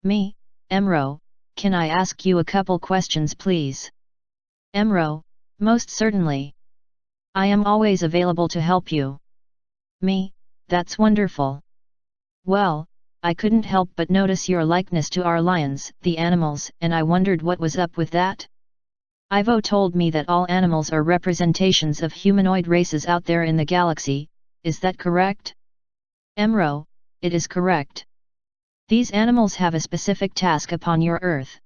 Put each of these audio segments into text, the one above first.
Me, Emro, can I ask you a couple questions please? Emro, most certainly. I am always available to help you. Me, that's wonderful. Well, I couldn't help but notice your likeness to our lions, the animals, and I wondered what was up with that. Ivo told me that all animals are representations of humanoid races out there in the galaxy, is that correct? Emro, it is correct. These animals have a specific task upon your Earth.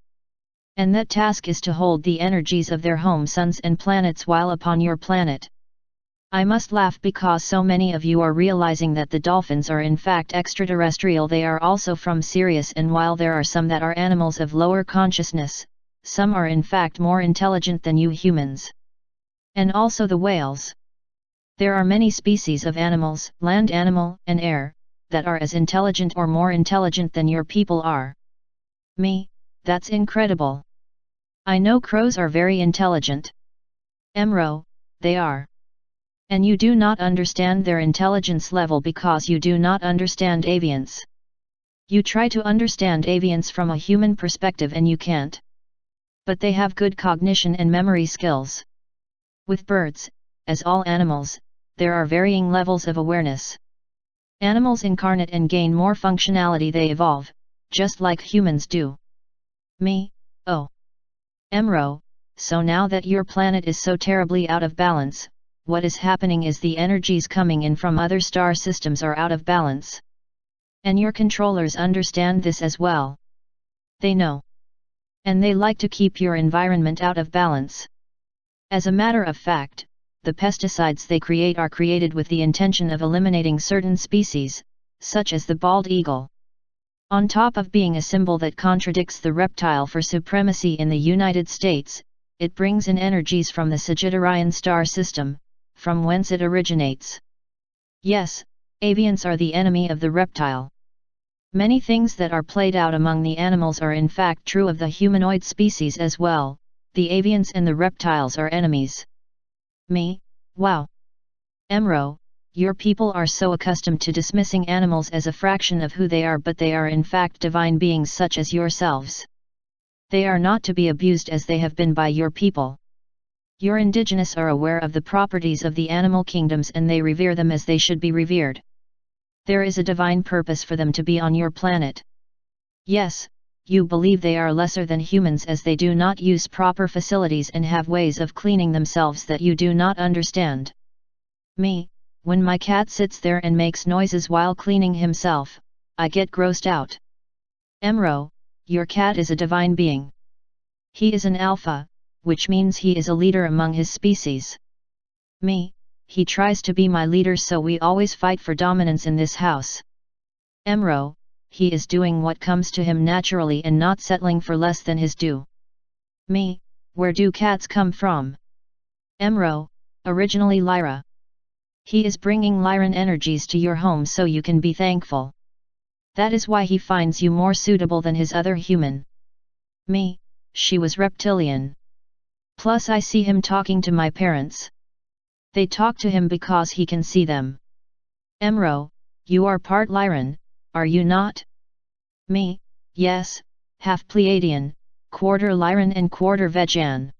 And that task is to hold the energies of their home suns and planets while upon your planet. I must laugh because so many of you are realizing that the dolphins are in fact extraterrestrial. They are also from Sirius, and while there are some that are animals of lower consciousness, some are in fact more intelligent than you humans. And also the whales. There are many species of animals, land animal and air, that are as intelligent or more intelligent than your people are. Me, that's incredible. I know crows are very intelligent. Emro, they are. And you do not understand their intelligence level because you do not understand avians. You try to understand avians from a human perspective and you can't. But they have good cognition and memory skills. With birds, as all animals, there are varying levels of awareness. Animals incarnate and gain more functionality, they evolve, just like humans do. Me, oh. Emro, so now that your planet is so terribly out of balance, what is happening is the energies coming in from other star systems are out of balance. And your controllers understand this as well. They know. And they like to keep your environment out of balance. As a matter of fact, the pesticides they create are created with the intention of eliminating certain species, such as the bald eagle. On top of being a symbol that contradicts the reptile for supremacy in the United States, it brings in energies from the Sagittarian star system, from whence it originates. Yes, avians are the enemy of the reptile. Many things that are played out among the animals are in fact true of the humanoid species as well. The avians and the reptiles are enemies. Me, wow. Emro, your people are so accustomed to dismissing animals as a fraction of who they are, but they are in fact divine beings such as yourselves. They are not to be abused as they have been by your people. Your indigenous are aware of the properties of the animal kingdoms and they revere them as they should be revered. There is a divine purpose for them to be on your planet. Yes, you believe they are lesser than humans as they do not use proper facilities and have ways of cleaning themselves that you do not understand. Me, when my cat sits there and makes noises while cleaning himself, I get grossed out. Emro, your cat is a divine being. He is an alpha, which means he is a leader among his species. Me, he tries to be my leader, so we always fight for dominance in this house. Emro, he is doing what comes to him naturally and not settling for less than his due. Me, where do cats come from? Emro, originally Lyra. He is bringing Lyran energies to your home so you can be thankful. That is why he finds you more suitable than his other human. Me, she was reptilian. Plus I see him talking to my parents. They talk to him because he can see them. Emro, you are part Lyran, are you not? Me, yes, half Pleiadian, quarter Lyran and quarter Vegan.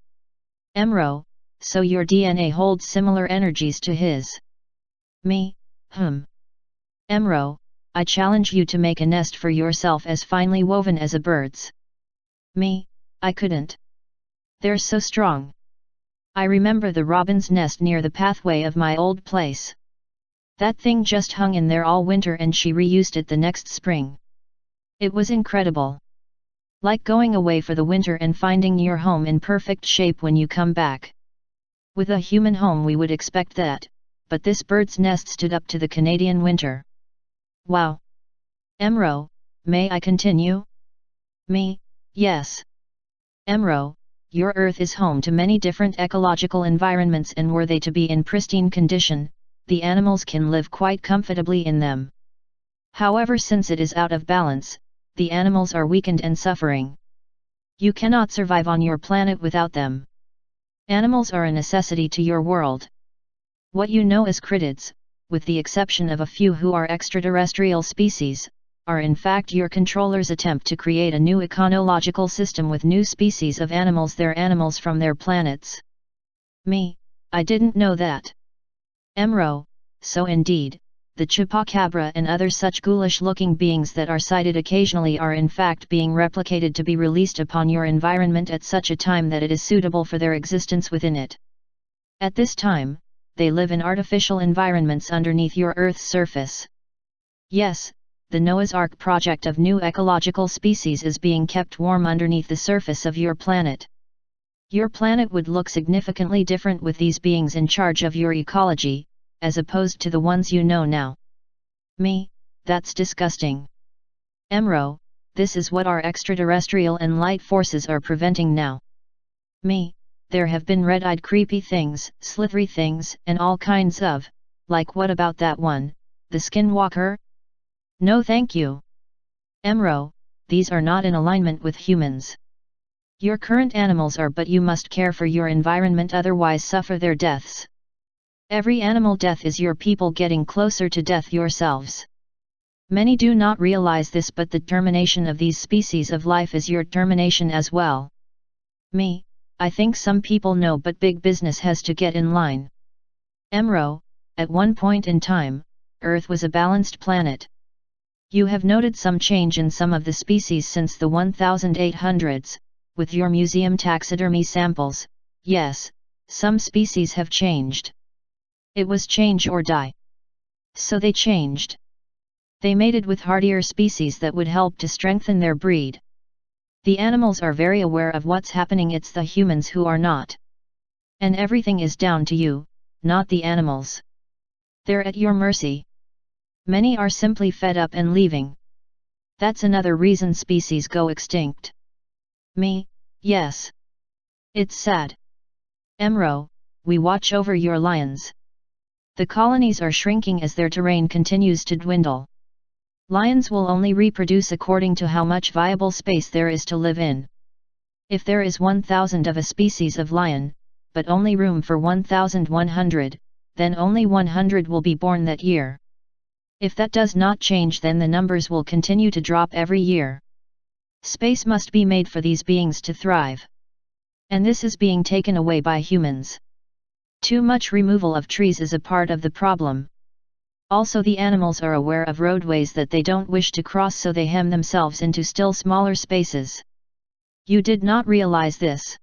Emro, so your DNA holds similar energies to his. Me, Emro, I challenge you to make a nest for yourself as finely woven as a bird's. Me, I couldn't. They're so strong. I remember the robin's nest near the pathway of my old place. That thing just hung in there all winter and she reused it the next spring. It was incredible. Like going away for the winter and finding your home in perfect shape when you come back. With a human home we would expect that, but this bird's nest stood up to the Canadian winter. Wow! Emro, may I continue? Me, yes. Emro, your Earth is home to many different ecological environments, and were they to be in pristine condition, the animals can live quite comfortably in them. However, since it is out of balance, the animals are weakened and suffering. You cannot survive on your planet without them. Animals are a necessity to your world. What you know as critids, with the exception of a few who are extraterrestrial species, are in fact your controller's attempt to create a new ecological system with new species of animals. They're animals from their planets. Me, I didn't know that. Emro, so indeed, the chupacabra and other such ghoulish-looking beings that are sighted occasionally are in fact being replicated to be released upon your environment at such a time that it is suitable for their existence within it. At this time, they live in artificial environments underneath your Earth's surface. Yes, the Noah's Ark project of new ecological species is being kept warm underneath the surface of your planet. Your planet would look significantly different with these beings in charge of your ecology, as opposed to the ones you know now. Me, that's disgusting. Emro, this is what our extraterrestrial and light forces are preventing now. Me, there have been red-eyed creepy things, slithery things, and all kinds of, like what about that one, the skinwalker? No thank you. Emro, these are not in alignment with humans. Your current animals are, but you must care for your environment, otherwise suffer their deaths. Every animal death is your people getting closer to death yourselves. Many do not realize this, but the termination of these species of life is your termination as well. Me, I think some people know, but big business has to get in line. Emro, at one point in time, Earth was a balanced planet. You have noted some change in some of the species since the 1800s, with your museum taxidermy samples. Yes, some species have changed. It was change or die. So they changed. They mated with hardier species that would help to strengthen their breed. The animals are very aware of what's happening, it's the humans who are not. And everything is down to you, not the animals. They're at your mercy. Many are simply fed up and leaving. That's another reason species go extinct. Me, yes. It's sad. Emro, we watch over your lions. The colonies are shrinking as their terrain continues to dwindle. Lions will only reproduce according to how much viable space there is to live in. If there is 1,000 of a species of lion, but only room for 1,100, then only 100 will be born that year. If that does not change, then the numbers will continue to drop every year. Space must be made for these beings to thrive. And this is being taken away by humans. Too much removal of trees is a part of the problem. Also, the animals are aware of roadways that they don't wish to cross, so they hem themselves into still smaller spaces. You did not realize this.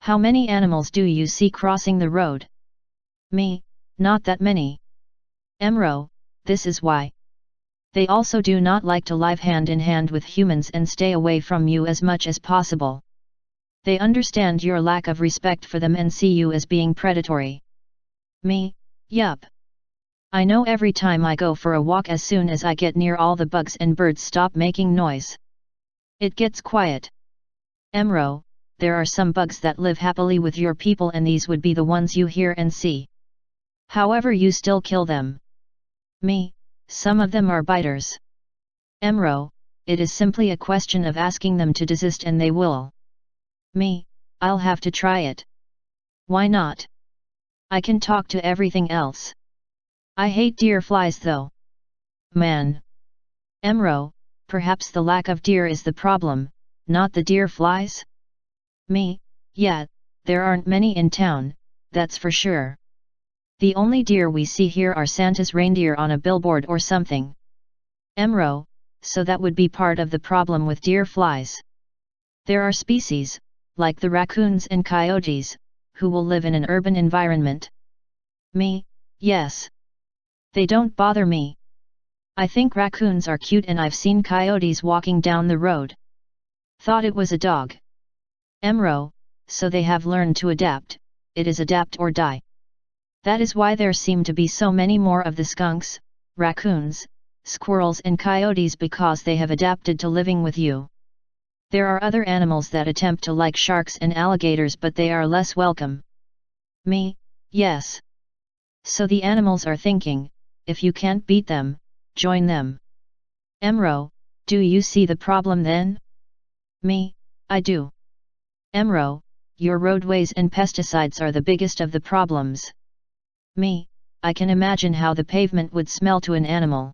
How many animals do you see crossing the road? Me, not that many. Emro, this is why. They also do not like to live hand in hand with humans and stay away from you as much as possible. They understand your lack of respect for them and see you as being predatory. Me, yup. I know every time I go for a walk, as soon as I get near, all the bugs and birds stop making noise. It gets quiet. Emro, there are some bugs that live happily with your people, and these would be the ones you hear and see. However, you still kill them. Me, some of them are biters. Emro, it is simply a question of asking them to desist and they will. Me, I'll have to try it. Why not? I can talk to everything else. I hate deer flies though. Man. Emro, perhaps the lack of deer is the problem, not the deer flies? Me, yeah, there aren't many in town, that's for sure. The only deer we see here are Santa's reindeer on a billboard or something. Emro, so that would be part of the problem with deer flies. There are species, like the raccoons and coyotes, who will live in an urban environment. Me, yes. They don't bother me. I think raccoons are cute and I've seen coyotes walking down the road. Thought it was a dog. Emro, so they have learned to adapt, it is adapt or die. That is why there seem to be so many more of the skunks, raccoons, squirrels and coyotes, because they have adapted to living with you. There are other animals that attempt to, like sharks and alligators, but they are less welcome. Me, yes. So the animals are thinking, if you can't beat them, join them. Emro, do you see the problem then? Me, I do. Emro, your roadways and pesticides are the biggest of the problems. Me, I can imagine how the pavement would smell to an animal.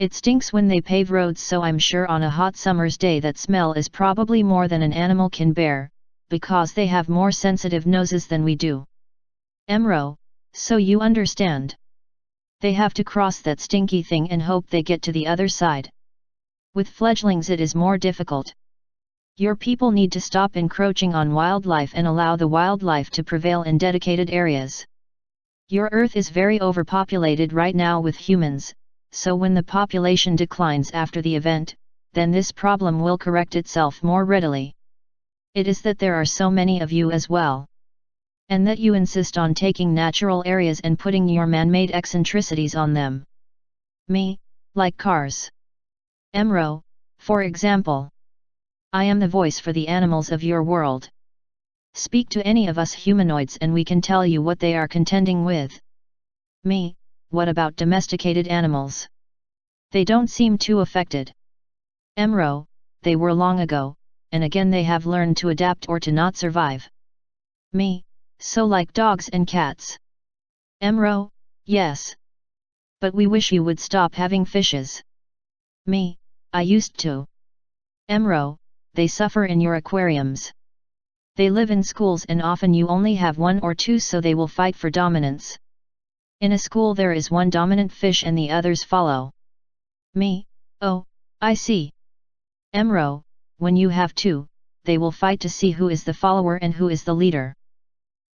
It stinks when they pave roads, so I'm sure on a hot summer's day that smell is probably more than an animal can bear, because they have more sensitive noses than we do. Emro, so you understand. They have to cross that stinky thing and hope they get to the other side. With fledglings it is more difficult. Your people need to stop encroaching on wildlife and allow the wildlife to prevail in dedicated areas. Your Earth is very overpopulated right now with humans, so when the population declines after the event, then this problem will correct itself more readily. It is that there are so many of you as well. And that you insist on taking natural areas and putting your man-made eccentricities on them. Me, like cars. Emro, for example. I am the voice for the animals of your world. Speak to any of us humanoids and we can tell you what they are contending with. Me, what about domesticated animals? They don't seem too affected. Emro, they were long ago, and again they have learned to adapt or to not survive. Me, so like dogs and cats. Emro, yes. But we wish you would stop having fishes. Me, I used to. Emro, they suffer in your aquariums. They live in schools and often you only have one or two, so they will fight for dominance. In a school there is one dominant fish and the others follow. Me, oh, I see. Emro, when you have two, they will fight to see who is the follower and who is the leader.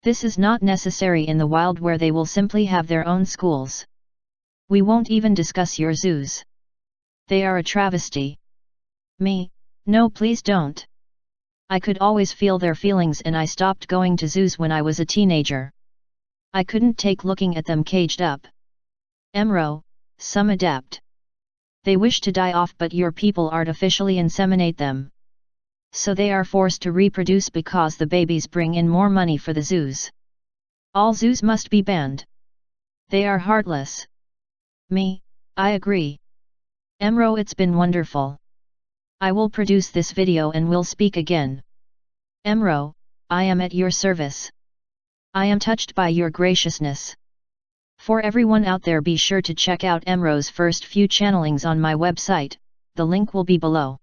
This is not necessary in the wild where they will simply have their own schools. We won't even discuss your zoos. They are a travesty. Me, no please don't. I could always feel their feelings and I stopped going to zoos when I was a teenager. I couldn't take looking at them caged up. Emro, some adapt. They wish to die off but your people artificially inseminate them. So they are forced to reproduce because the babies bring in more money for the zoos. All zoos must be banned. They are heartless. Me, I agree. Emro, it's been wonderful. I will produce this video and will speak again. Emro, I am at your service. I am touched by your graciousness. For everyone out there, be sure to check out Emro's first few channelings on my website, the link will be below.